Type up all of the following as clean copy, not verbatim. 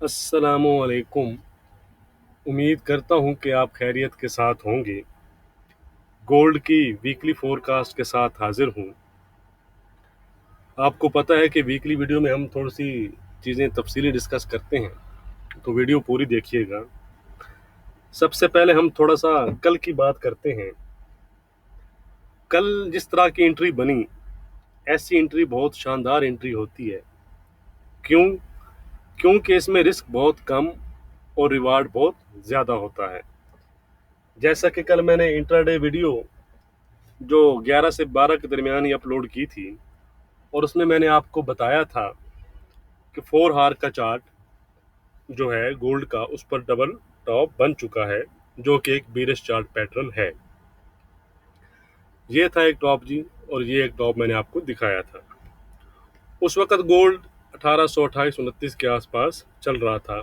अस्सलामुअलैकुम। उम्मीद करता हूँ कि आप खैरियत के साथ होंगे। गोल्ड की वीकली फोरकास्ट के साथ हाजिर हूँ। आपको पता है कि वीकली वीडियो में हम थोड़ी सी चीज़ें तफसीली डिस्कस करते हैं, तो वीडियो पूरी देखिएगा। सबसे पहले हम थोड़ा सा कल की बात करते हैं। कल जिस तरह की एंट्री बनी, ऐसी एंट्री बहुत शानदार एंट्री होती है। क्यों? क्योंकि इसमें रिस्क बहुत कम और रिवार्ड बहुत ज़्यादा होता है। जैसा कि कल मैंने इंट्राडे वीडियो जो 11 से 12 के दरमियान ही अपलोड की थी, और उसमें मैंने आपको बताया था कि 4 हार का चार्ट जो है गोल्ड का, उस पर डबल टॉप बन चुका है, जो कि एक बीरिश चार्ट पैटर्न है। ये था एक टॉप जी, और ये एक टॉप मैंने आपको दिखाया था। उस वक्त गोल्ड 1828-29 के आसपास चल रहा था,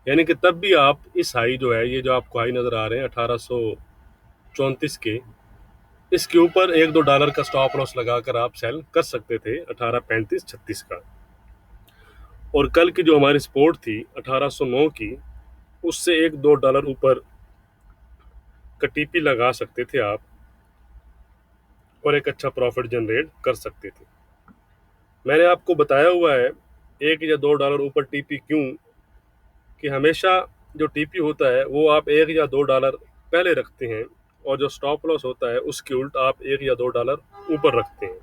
यानी कि तब भी आप इस हाई जो है, ये जो आपको हाई नज़र आ रहे हैं 1834 के, इसके ऊपर $1-2 का स्टॉप लॉस लगाकर आप सेल कर सकते थे 1835-36 का। और कल की जो हमारी सपोर्ट थी 1809 की, उससे $1-2 ऊपर का टीपी लगा सकते थे आप, और एक अच्छा प्रॉफिट जनरेट कर सकते थे। मैंने आपको बताया हुआ है $1 या $2 ऊपर टीपी क्यों, कि हमेशा जो टीपी होता है वो आप $1 या $2 पहले रखते हैं, और जो स्टॉप लॉस होता है उसके उल्ट आप $1 या $2 ऊपर रखते हैं।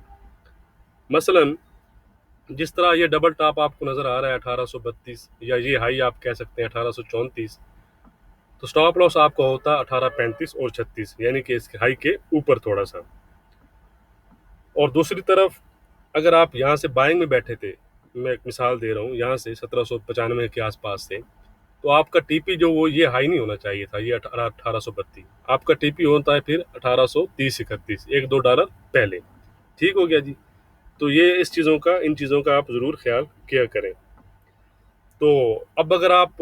मसलन जिस तरह ये डबल टॉप आपको नजर आ रहा है 1832, या ये हाई आप कह सकते हैं 1834, तो स्टॉप लॉस आपका होता 1835 और 36, यानी कि इसके हाई के ऊपर थोड़ा सा। और दूसरी तरफ अगर आप यहाँ से बाइंग में बैठे थे, मैं एक मिसाल दे रहा हूँ, यहाँ से 1795 के आसपास से, तो आपका टीपी जो वो ये हाई नहीं होना चाहिए था, ये 1832, आपका टीपी होता है फिर 1830-31, $1-2 पहले। ठीक हो गया जी। तो ये इन चीज़ों का आप ज़रूर ख्याल किया करें। तो अब अगर आप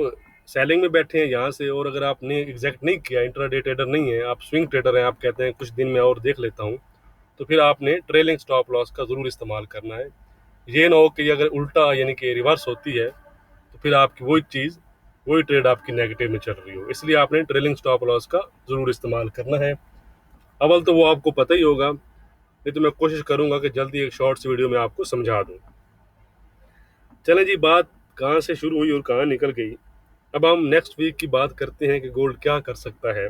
सेलिंग में बैठे हैं यहाँ से, और अगर आपने एग्जैक्ट नहीं किया, इंट्राडे ट्रेडर नहीं है, आप स्विंग ट्रेडर हैं, आप कहते हैं कुछ दिन में और देख लेता हूँ, तो फिर आपने ट्रेलिंग स्टॉप लॉस का ज़रूर इस्तेमाल करना है। ये ना हो कि अगर उल्टा यानी कि रिवर्स होती है, तो फिर आपकी वही ट्रेड आपकी नेगेटिव में चल रही हो। इसलिए आपने ट्रेलिंग स्टॉप लॉस का ज़रूर इस्तेमाल करना है। अव्वल तो वो आपको पता ही होगा, नहीं तो मैं कोशिश करूंगा कि जल्दी एक शॉर्ट्स वीडियो में आपको समझा दूं। चलें जी, बात कहाँ से शुरू हुई और कहाँ निकल गई। अब हम नेक्स्ट वीक की बात करते हैं कि गोल्ड क्या कर सकता है।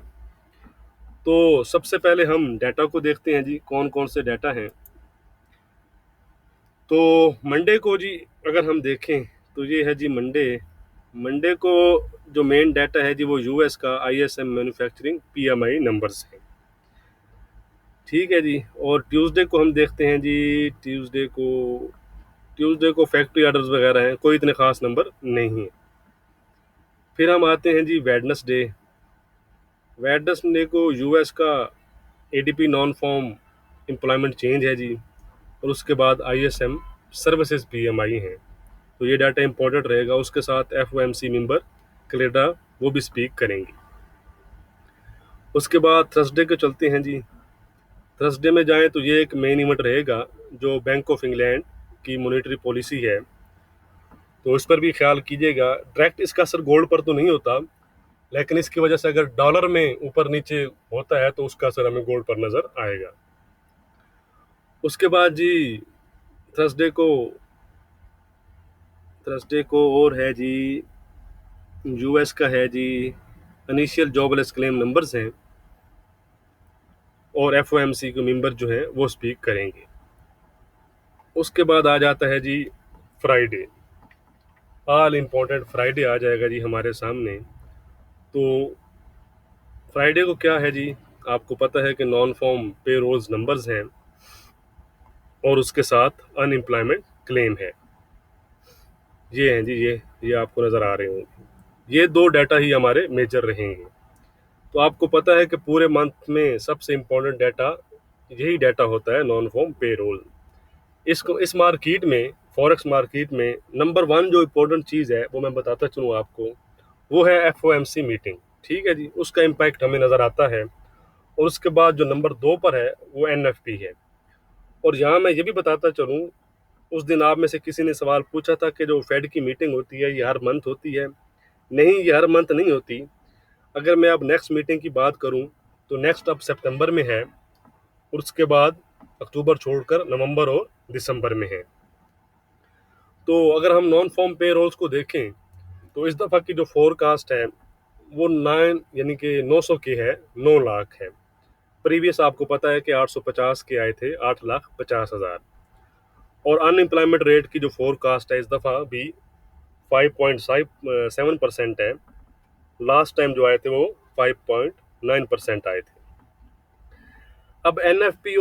तो सबसे पहले हम डाटा को देखते हैं जी, कौन कौन से डाटा हैं। तो मंडे को जी अगर हम देखें, तो ये है जी मंडे। मंडे को जो मेन डाटा है जी, वो यूएस का आईएसएम मैन्युफैक्चरिंग पीएमआई नंबर्स है। ठीक है जी। और ट्यूसडे को हम देखते हैं जी, ट्यूसडे को फैक्ट्री ऑर्डर्स वगैरह हैं, कोई इतने खास नंबर नहीं है। फिर हम आते हैं जी वेडनेसडे। वेडनेसडे को यूएस का ADP non farm employment change है जी, और उसके बाद आईएसएम सर्विसेज पीएमआई हैं। तो ये डाटा इंपॉर्टेंट रहेगा। उसके साथ एफओएमसी मेंबर कलेडा वो भी स्पीक करेंगे। उसके बाद थर्सडे के चलते हैं जी। थर्सडे में जाएं तो ये एक मेन इवेंट रहेगा, जो बैंक ऑफ इंग्लैंड की मॉनेटरी पॉलिसी है, तो इस पर भी ख्याल कीजिएगा। डायरेक्ट इसका असर गोल्ड पर तो नहीं होता, लेकिन इसकी वजह से अगर डॉलर में ऊपर नीचे होता है तो उसका असर हमें गोल्ड पर नजर आएगा। उसके बाद जी थर्सडे को थर्सडे को और है जी, यूएस का है जी इनिशियल जॉबलेस क्लेम नंबर्स हैं, और एफओएमसी के मेंबर जो हैं वो स्पीक करेंगे। उसके बाद आ जाता है जी फ्राइडे। ऑल इम्पोर्टेंट फ्राइडे आ जाएगा जी हमारे सामने। तो फ्राइडे को क्या है जी, आपको पता है कि नॉन फॉर्म पे रोल्स नंबर्स हैं, और उसके साथ अनएम्प्लॉयमेंट क्लेम है। ये हैं जी, ये आपको नज़र आ रहे होंगे। ये दो डाटा ही हमारे मेजर रहेंगे। तो आपको पता है कि पूरे मंथ में सबसे इम्पोर्टेंट डाटा यही डाटा होता है, नॉन फॉर्म पे रोल। इस मार्केट में, फॉरेक्स मार्केट में नंबर वन जो इम्पोर्टेंट चीज़ है वो मैं बताता चलूँ आपको, वो है एफओएमसी मीटिंग। ठीक है जी, उसका इम्पैक्ट हमें नज़र आता है। और उसके बाद जो नंबर 2 पर है वो एनएफपी है। और यहाँ मैं ये भी बताता चलूँ उस दिन आप में से किसी ने सवाल पूछा था कि जो फेड की मीटिंग होती है ये हर मंथ होती है। नहीं, ये हर मंथ नहीं होती। अगर मैं अब नेक्स्ट मीटिंग की बात करूं तो नेक्स्ट अब सितंबर में है, और उसके बाद अक्टूबर छोड़कर नवंबर और दिसंबर में है। तो अगर हम नॉन फॉर्म पे रोल्स को देखें तो इस दफ़ा की जो फोरकास्ट है वो 9 यानी कि 900 की है, 9 लाख है। प्रीवियस आपको पता है कि 850 के आए थे, 8,50,000। और अनएम्प्लॉयमेंट रेट की जो फोरकास्ट है इस दफ़ा भी 5.7% है। लास्ट टाइम जो आए थे वो 5.9% आए थे। अब एनएफपी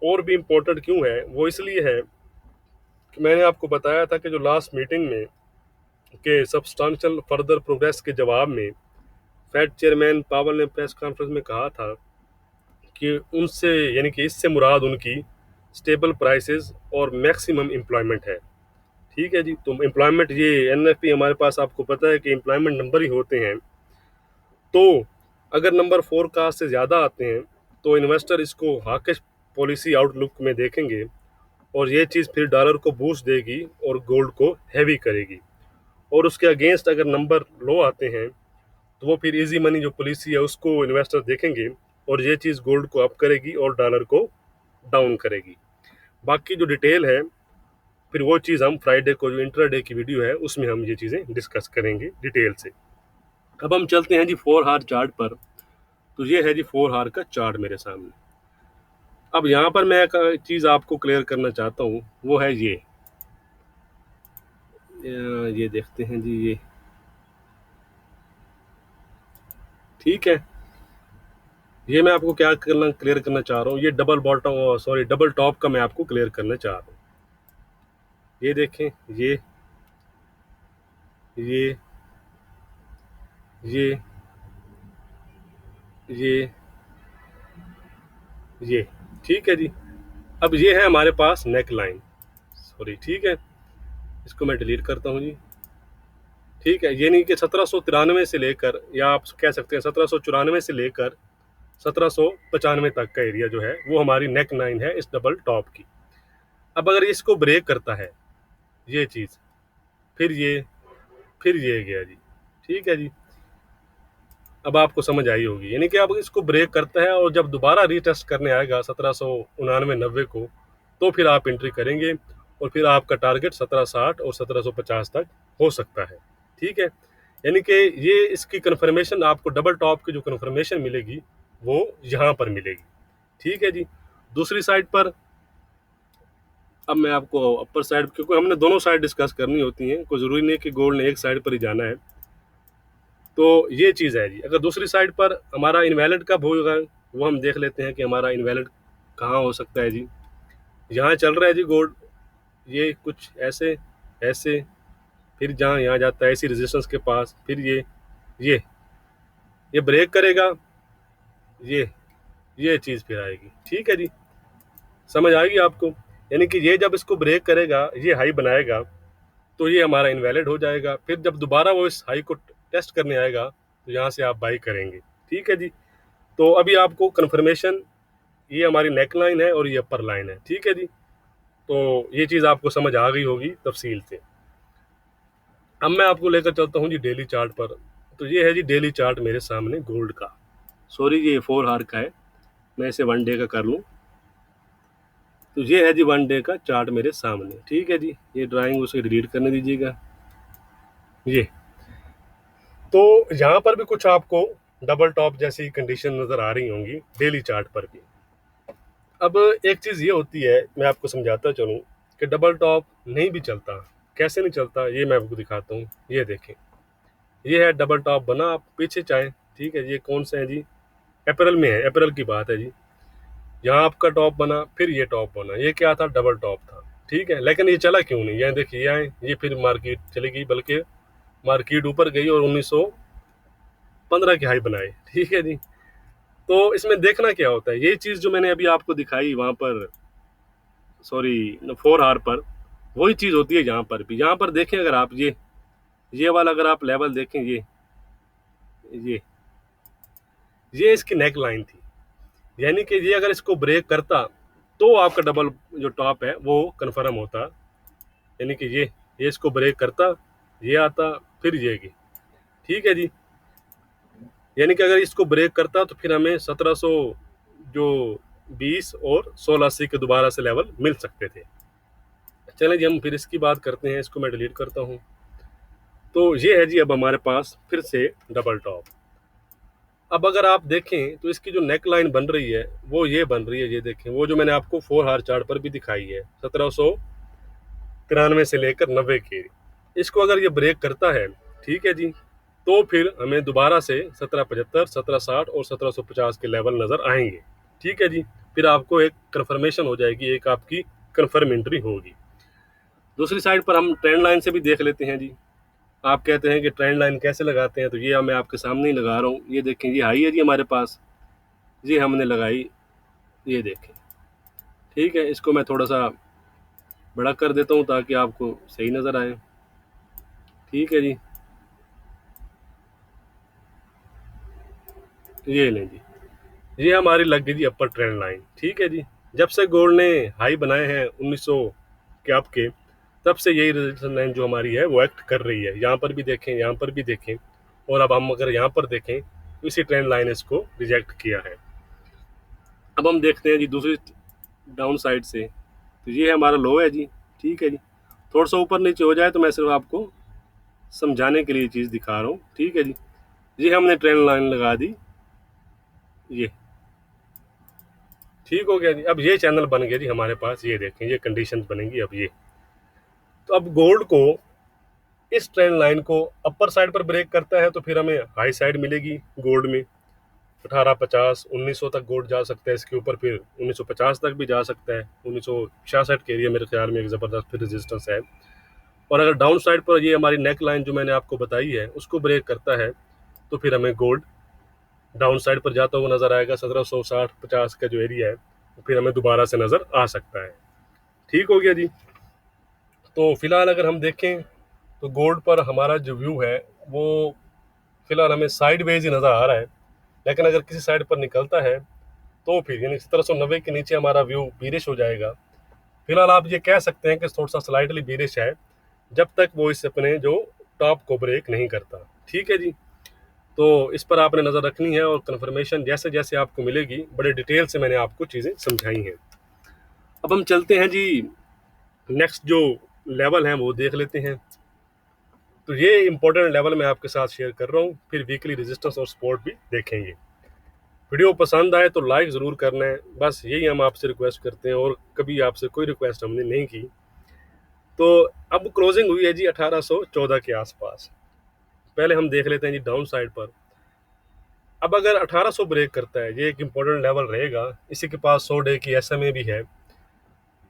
और भी इम्पोर्टेंट क्यों है, वो इसलिए है कि मैंने आपको बताया था कि जो लास्ट मीटिंग में के सब्सटेंशियल फर्दर प्रोग्रेस के जवाब में फेड चेयरमैन पावल ने प्रेस कॉन्फ्रेंस में कहा था कि उनसे यानी कि इससे मुराद उनकी स्टेबल प्राइसेस और मैक्सिमम एम्प्लॉयमेंट है। ठीक है जी, तो एम्प्लॉयमेंट ये एनएफपी हमारे पास आपको पता है कि एम्प्लॉयमेंट नंबर ही होते हैं। तो अगर नंबर फोरकास्ट से ज़्यादा आते हैं तो इन्वेस्टर इसको हॉकिश पॉलिसी आउटलुक में देखेंगे, और ये चीज़ फिर डॉलर को बूस्ट देगी और गोल्ड को हैवी करेगी। और उसके अगेंस्ट अगर नंबर लो आते हैं तो वो फिर इजी मनी जो पॉलिसी है उसको इन्वेस्टर देखेंगे, और ये चीज़ गोल्ड को अप करेगी और डॉलर को डाउन करेगी। बाकी जो डिटेल है फिर वो चीज़ हम फ्राइडे को जो इंट्राडे की वीडियो है उसमें हम ये चीज़ें डिस्कस करेंगे डिटेल से। अब हम चलते हैं जी 4 हार चार्ट पर। तो ये है जी 4 हार का चार्ट मेरे सामने। अब यहाँ पर मैं एक चीज़ आपको क्लियर करना चाहता हूँ, वो है ये देखते हैं जी, ये ठीक है। ये मैं आपको क्या करना क्लियर करना चाह रहा हूँ, ये double bottom sorry double top का मैं आपको क्लियर करना चाह रहा हूँ। ये देखें, ये ये ये ये ठीक है जी। अब ये है हमारे पास नेक लाइन, सॉरी ठीक है, इसको मैं डिलीट करता हूँ जी। ठीक है, ये नहीं कि 1793 से लेकर, या आप कह सकते हैं 1794 से लेकर 1795 तक का एरिया जो है वो हमारी नेक लाइन है इस डबल टॉप की। अब अगर इसको ब्रेक करता है ये चीज़, फिर ये गया जी। ठीक है जी, अब आपको समझ आई होगी। यानी कि अब इसको ब्रेक करता है और जब दोबारा रीटेस्ट करने आएगा 1799-90 को, तो फिर आप एंट्री करेंगे, और फिर आपका टारगेट 1760 और 1750 तक हो सकता है। ठीक है, यानी कि ये इसकी कन्फर्मेशन आपको डबल टॉप की जो कन्फर्मेशन मिलेगी वो यहाँ पर मिलेगी। ठीक है जी। दूसरी साइड पर अब मैं आपको अपर साइड, क्योंकि हमने दोनों साइड डिस्कस करनी होती हैं, कोई ज़रूरी नहीं कि गोल्ड ने एक साइड पर ही जाना है। तो ये चीज़ है जी। अगर दूसरी साइड पर हमारा इनवैलिड कब होगा वो हम देख लेते हैं कि हमारा इनवैलिड कहाँ हो सकता है जी। यहाँ चल रहा है जी गोल्ड, ये कुछ ऐसे ऐसे, फिर जहाँ यहाँ जाता है ऐसी रेजिस्टेंस के पास, फिर ये ये ब्रेक करेगा, ये ये चीज़ फिर आएगी। ठीक है जी, समझ आएगी आपको। यानी कि ये जब इसको ब्रेक करेगा, ये हाई बनाएगा, तो ये हमारा इनवैलिड हो जाएगा। फिर जब दोबारा वो इस हाई को टेस्ट करने आएगा तो यहाँ से आप बाई करेंगे। ठीक है जी। तो अभी आपको कन्फर्मेशन, ये हमारी नेक लाइन है और ये अपर लाइन है। ठीक है जी, तो ये चीज़ आपको समझ आ गई होगी तफसील से। अब मैं आपको लेकर चलता हूँ जी डेली चार्ट पर। तो ये है जी डेली चार्ट मेरे सामने गोल्ड का, सॉरी ये 4 हार का है, मैं इसे 1 डे का कर लूँ। तो ये है जी 1 डे का चार्ट मेरे सामने। ठीक है जी, ये ड्राइंग उसे डिलीट करने दीजिएगा। ये तो यहाँ पर भी कुछ आपको डबल टॉप जैसी कंडीशन नज़र आ रही होंगी डेली चार्ट पर भी। अब एक चीज़ ये होती है, मैं आपको समझाता चलूँ कि डबल टॉप नहीं भी चलता। कैसे नहीं चलता ये मैं आपको दिखाता हूँ। ये देखें, ये है डबल टॉप बना, आप पीछे चाहें। ठीक है, ये कौन सा है जी, अप्रैल में है, अप्रैल की बात है जी। यहाँ आपका टॉप बना, फिर ये टॉप बना, ये क्या था, डबल टॉप था। ठीक है, लेकिन ये चला क्यों नहीं, यहाँ देखिए, यहाँ ये फिर मार्केट चली गई, बल्कि मार्केट ऊपर गई और 1915 की हाई बनाई। ठीक है जी। तो इसमें देखना क्या होता है, ये चीज़ जो मैंने अभी आपको दिखाई वहाँ पर, सॉरी 4 हार पर, वही चीज़ होती है यहाँ पर भी। यहाँ पर देखें अगर आप, ये वाला अगर आप लेवल देखें, ये ये इसकी नेक लाइन थी। यानी कि ये अगर इसको ब्रेक करता तो आपका डबल जो टॉप है वो कन्फर्म होता, यानी कि ये इसको ब्रेक करता, ये आता, फिर ये की। ठीक है जी, यानी कि अगर इसको ब्रेक करता तो फिर हमें 1700 जो 20 और 1680 के दोबारा से लेवल मिल सकते थे। चलें जी, हम फिर इसकी बात करते हैं, इसको मैं डिलीट करता हूँ। तो ये है जी अब हमारे पास फिर से डबल टॉप। अब अगर आप देखें तो इसकी जो नेक लाइन बन रही है वो ये बन रही है, ये देखें, वो जो मैंने आपको 4 हार चार्ट पर भी दिखाई है 1793 से लेकर 90 की। इसको अगर ये ब्रेक करता है, ठीक है जी, तो फिर हमें दोबारा से 1775, 1760 और 1750 के लेवल नजर आएंगे। ठीक है जी, फिर आपको एक कंफर्मेशन हो जाएगी, एक आपकी कंफर्म एंट्री होगी। दूसरी साइड पर हम ट्रेंड लाइन से भी देख लेते हैं जी। आप कहते हैं कि ट्रेंड लाइन कैसे लगाते हैं, तो ये मैं आपके सामने ही लगा रहा हूँ। ये देखें, ये हाई है जी हमारे पास, ये हमने लगाई, ये देखें। ठीक है, इसको मैं थोड़ा सा बड़ा कर देता हूँ ताकि आपको सही नज़र आए। ठीक है जी, ये लें जी, ये हमारी लग गई जी अपर ट्रेंड लाइन। ठीक है जी, जब से गोल्ड ने हाई बनाए हैं 1900 के आपके, तब से यही रेजिस्टेंस लाइन जो हमारी है वो एक्ट कर रही है। यहाँ पर भी देखें, यहाँ पर भी देखें, और अब हम अगर यहाँ पर देखें तो इसी ट्रेंड लाइन इसको रिजेक्ट किया है। अब हम देखते हैं जी दूसरी डाउन साइड से, तो ये हमारा लो है जी। ठीक है जी, थोड़ा सा ऊपर नीचे हो जाए तो मैं सिर्फ आपको समझाने के लिए चीज़ दिखा रहा हूँ। ठीक है जी, ये हमने ट्रेंड लाइन लगा दी, ये ठीक हो गया जी। अब ये चैनल बन गया जी हमारे पास, ये देखें, ये कंडीशन बनेंगी अब ये। तो अब गोल्ड को इस ट्रेंड लाइन को अपर साइड पर ब्रेक करता है तो फिर हमें हाई साइड मिलेगी गोल्ड में। 1850 1900 तक गोल्ड जा सकता है इसके ऊपर, फिर 1950 तक भी जा सकता है। 1966 के एरिया मेरे ख्याल में एक ज़बरदस्त फिर रेजिस्टेंस है। और अगर डाउन साइड पर ये हमारी नेक लाइन जो मैंने आपको बताई है उसको ब्रेक करता है तो फिर हमें गोल्ड डाउन साइड पर जाता हुआ नजर आएगा। 1760-50 का जो एरिया है तो फिर हमें दोबारा से नजर आ सकता है। ठीक हो गया जी। तो फिलहाल अगर हम देखें तो गोल्ड पर हमारा जो व्यू है वो फिलहाल हमें साइड वेज ही नजर आ रहा है, लेकिन अगर किसी साइड पर निकलता है तो फिर यानी 1790 के नीचे हमारा व्यू बीरिश हो जाएगा। फिलहाल आप ये कह सकते हैं कि थोड़ा सा स्लाइटली बीरिश है, जब तक वो इस अपने जो टॉप को ब्रेक नहीं करता। ठीक है जी, तो इस पर आपने नज़र रखनी है, और कन्फर्मेशन जैसे जैसे आपको मिलेगी बड़े डिटेल से मैंने आपको चीज़ें समझाई हैं। अब हम चलते हैं जी, नेक्स्ट जो लेवल हैं वो देख लेते हैं। तो ये इंपॉर्टेंट लेवल मैं आपके साथ शेयर कर रहा हूँ, फिर वीकली रेजिस्टेंस और सपोर्ट भी देखेंगे। वीडियो पसंद आए तो लाइक ज़रूर करना है, बस यही हम आपसे रिक्वेस्ट करते हैं, और कभी आपसे कोई रिक्वेस्ट हमने नहीं की। तो अब क्लोजिंग हुई है जी 1814 के आसपास। पहले हम देख लेते हैं जी डाउन साइड पर। अब अगर 1800 ब्रेक करता है, ये एक इंपॉर्टेंट लेवल रहेगा, इसी के पास 100 डे की एसएमए भी है,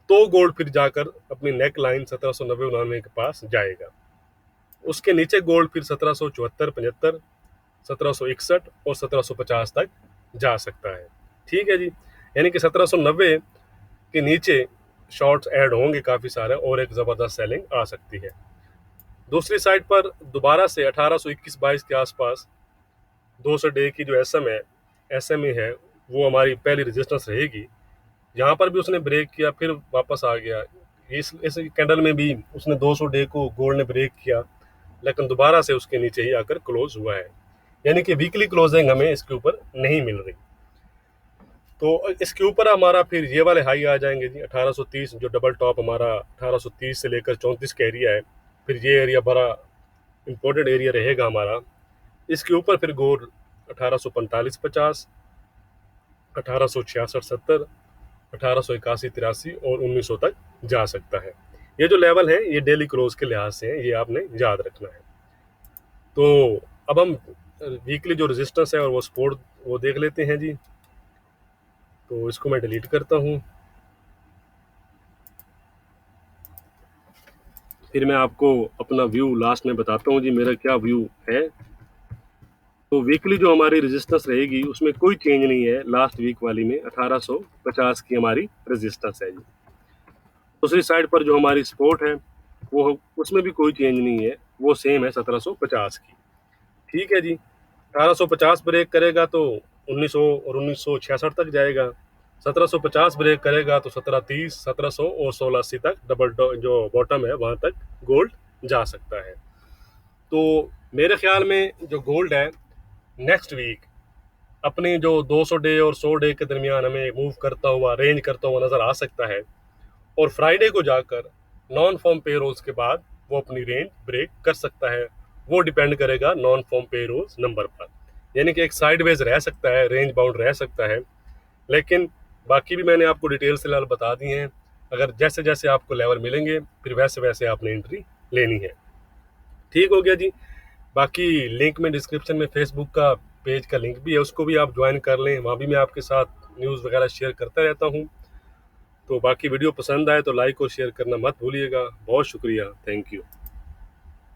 तो गोल्ड फिर जाकर अपनी नेक लाइन 1790-99 के पास जाएगा। उसके नीचे गोल्ड फिर 1774-75, 1761 और 1750 तक जा सकता है। ठीक है जी, यानी कि 1790 के नीचे शॉर्ट्स ऐड होंगे काफ़ी सारे, और एक ज़बरदस्त सेलिंग आ सकती है। दूसरी साइड पर दोबारा से 1821-22 के आसपास 200 डे की जो एसएमए है वो हमारी पहली रेजिस्टेंस रहेगी। यहाँ पर भी उसने ब्रेक किया, फिर वापस आ गया। इस कैंडल में भी उसने 200 डे को गोल्ड ने ब्रेक किया, लेकिन दोबारा से उसके नीचे ही आकर क्लोज हुआ है, यानी कि वीकली क्लोजिंग हमें इसके ऊपर नहीं मिल रही। तो इसके ऊपर हमारा फिर ये वाले हाई आ जाएंगे जी 1830, जो डबल टॉप हमारा 1830 से लेकर 34 का एरिया है। फिर ये एरिया बड़ा इंपॉर्टेंट एरिया रहेगा हमारा। इसके ऊपर फिर गोल्ड 1845-50, 1866-70, 1881-83 और 1900 तक जा सकता है। ये जो लेवल है ये डेली क्लोज के लिहाज से है, ये आपने याद रखना है। तो अब हम वीकली जो रेजिस्टेंस है और वो सपोर्ट वो देख लेते हैं जी। तो इसको मैं डिलीट करता हूँ, फिर मैं आपको अपना व्यू लास्ट में बताता हूँ जी मेरा क्या व्यू है। तो वीकली जो हमारी रेजिस्टेंस रहेगी उसमें कोई चेंज नहीं है, लास्ट वीक वाली में 1850 की हमारी रेजिस्टेंस है जी। दूसरी साइड पर जो हमारी सपोर्ट है वो उसमें भी कोई चेंज नहीं है, वो सेम है 1750 की। ठीक है जी, 1850 ब्रेक करेगा तो 1900 और 1966 तक जाएगा। 1750 ब्रेक करेगा तो 1730, 1700 और 1680 तक डबल जो बॉटम है वहां तक गोल्ड जा सकता है। तो मेरे ख्याल में जो गोल्ड है नेक्स्ट वीक अपनी जो 200 डे और 100 डे के दरमियान हमें मूव करता हुआ, रेंज करता हुआ नजर आ सकता है, और फ्राइडे को जाकर नॉन फॉर्म पे रोल्स के बाद वो अपनी रेंज ब्रेक कर सकता है। वो डिपेंड करेगा नॉन फॉर्म पे रोल्स नंबर पर, यानी कि एक साइडवेज रह सकता है, रेंज बाउंड रह सकता है, लेकिन बाकी भी मैंने आपको डिटेल से लेवल बता दी हैं। अगर जैसे जैसे आपको लेवल मिलेंगे फिर वैसे वैसे आपने एंट्री लेनी है। ठीक हो गया जी। बाकी लिंक में डिस्क्रिप्शन में फेसबुक का पेज का लिंक भी है, उसको भी आप ज्वाइन कर लें, वहाँ भी मैं आपके साथ न्यूज़ वगैरह शेयर करता रहता हूँ। तो बाकी वीडियो पसंद आए तो लाइक और शेयर करना मत भूलिएगा। बहुत शुक्रिया, थैंक यू।